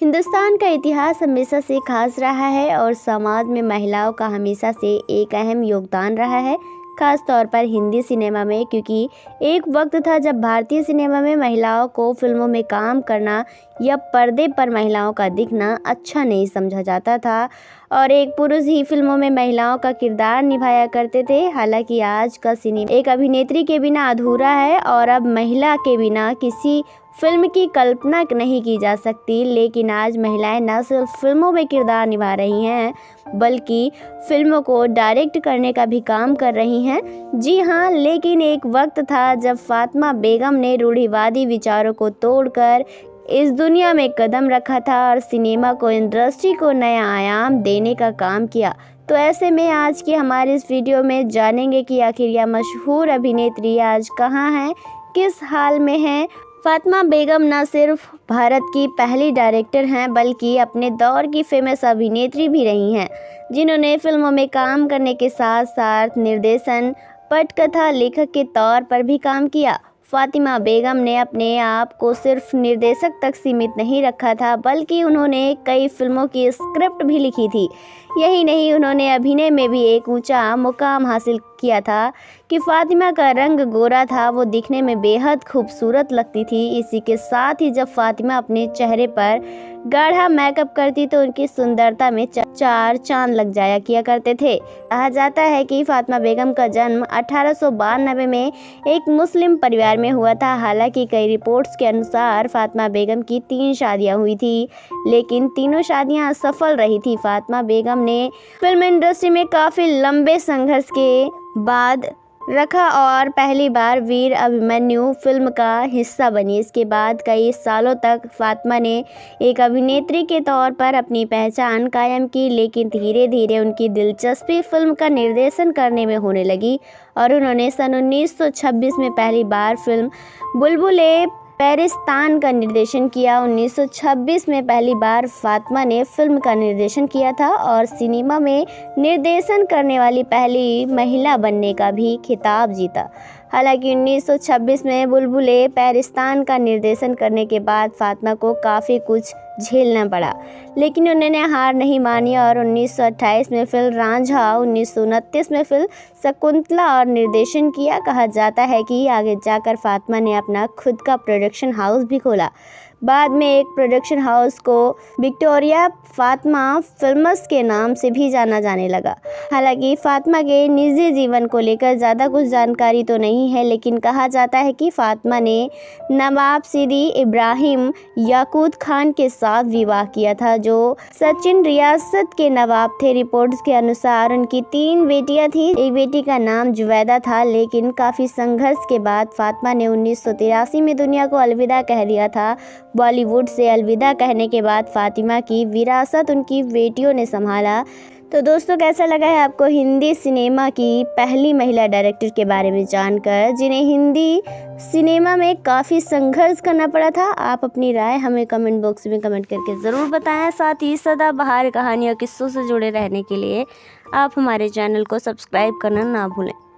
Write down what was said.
हिंदुस्तान का इतिहास हमेशा से खास रहा है और समाज में महिलाओं का हमेशा से एक अहम योगदान रहा है, खास तौर पर हिंदी सिनेमा में। क्योंकि एक वक्त था जब भारतीय सिनेमा में महिलाओं को फिल्मों में काम करना या पर्दे पर महिलाओं का दिखना अच्छा नहीं समझा जाता था और एक पुरुष ही फिल्मों में महिलाओं का किरदार निभाया करते थे। हालांकि आज का सिनेमा एक अभिनेत्री के बिना अधूरा है और अब महिला के बिना किसी फिल्म की कल्पना नहीं की जा सकती। लेकिन आज महिलाएं न सिर्फ फिल्मों में किरदार निभा रही हैं बल्कि फिल्मों को डायरेक्ट करने का भी काम कर रही हैं। जी हाँ, लेकिन एक वक्त था जब फातिमा बेगम ने रूढ़िवादी विचारों को तोड़कर इस दुनिया में कदम रखा था और सिनेमा को इंडस्ट्री को नया आयाम देने का काम किया। तो ऐसे में आज की हमारे इस वीडियो में जानेंगे कि आखिर यह मशहूर अभिनेत्री आज कहाँ हैं, किस हाल में हैं। फातिमा बेगम न सिर्फ भारत की पहली डायरेक्टर हैं बल्कि अपने दौर की फेमस अभिनेत्री भी रही हैं, जिन्होंने फिल्मों में काम करने के साथ साथ निर्देशन, पटकथा लेखक के तौर पर भी काम किया। फातिमा बेगम ने अपने आप को सिर्फ निर्देशक तक सीमित नहीं रखा था बल्कि उन्होंने कई फिल्मों की स्क्रिप्ट भी लिखी थी। यही नहीं, उन्होंने अभिनय में भी एक ऊंचा मुकाम हासिल किया था कि फातिमा का रंग गोरा था, वो दिखने में बेहद खूबसूरत लगती थी। इसी के साथ ही जब फातिमा अपने चेहरे पर गाढ़ा मेकअप करती तो उनकी सुंदरता में चार चांद लग जाया किया करते थे। कहा जाता है कि फातिमा बेगम का जन्म 1892 में एक मुस्लिम परिवार में हुआ था। हालांकि कई रिपोर्ट्स के अनुसार फातिमा बेगम की 3 शादियां हुई थी, लेकिन तीनों शादियां असफल रही थी। फातिमा बेगम ने फिल्म इंडस्ट्री में काफ़ी लंबे संघर्ष के बाद रखा और पहली बार वीर अभिमन्यु फिल्म का हिस्सा बनी। इसके बाद कई सालों तक फातिमा ने एक अभिनेत्री के तौर पर अपनी पहचान कायम की, लेकिन धीरे धीरे उनकी दिलचस्पी फिल्म का निर्देशन करने में होने लगी और उन्होंने सन 1926 में पहली बार फिल्म बुलबुल पेरिस्तान का निर्देशन किया। 1926 में पहली बार फातिमा ने फिल्म का निर्देशन किया था और सिनेमा में निर्देशन करने वाली पहली महिला बनने का भी खिताब जीता। हालांकि 1926 में बुलबुल पेरिस्तान का निर्देशन करने के बाद फातिमा को काफ़ी कुछ झेलना पड़ा, लेकिन उन्होंने हार नहीं मानी और 1928 में फिल्म रांझा, 1929 में फिल्म शकुंतला और निर्देशन किया। कहा जाता है कि आगे जाकर फातिमा ने अपना खुद का प्रोडक्शन हाउस भी खोला। बाद में एक प्रोडक्शन हाउस को विक्टोरिया फातिमा फिल्म्स के नाम से भी जाना जाने लगा। हालांकि फातिमा के निजी जीवन को लेकर ज़्यादा कुछ जानकारी तो नहीं है, लेकिन कहा जाता है कि फातिमा ने नवाब सिद्दी इब्राहिम याकूत खान के साथ विवाह किया था, जो सचिन रियासत के नवाब थे। रिपोर्ट्स के अनुसार उनकी 3 बेटियां थीं। एक बेटी का नाम जुवैदा था, लेकिन काफ़ी संघर्ष के बाद फातिमा ने 1983 में दुनिया को अलविदा कह दिया था। बॉलीवुड से अलविदा कहने के बाद फातिमा की विरासत उनकी बेटियों ने संभाला। तो दोस्तों, कैसा लगा है आपको हिंदी सिनेमा की पहली महिला डायरेक्टर के बारे में जानकर, जिन्हें हिंदी सिनेमा में काफ़ी संघर्ष करना पड़ा था? आप अपनी राय हमें कमेंट बॉक्स में कमेंट करके ज़रूर बताएं। साथ ही सदाबहार कहानियों किस्सों से जुड़े रहने के लिए आप हमारे चैनल को सब्सक्राइब करना ना भूलें।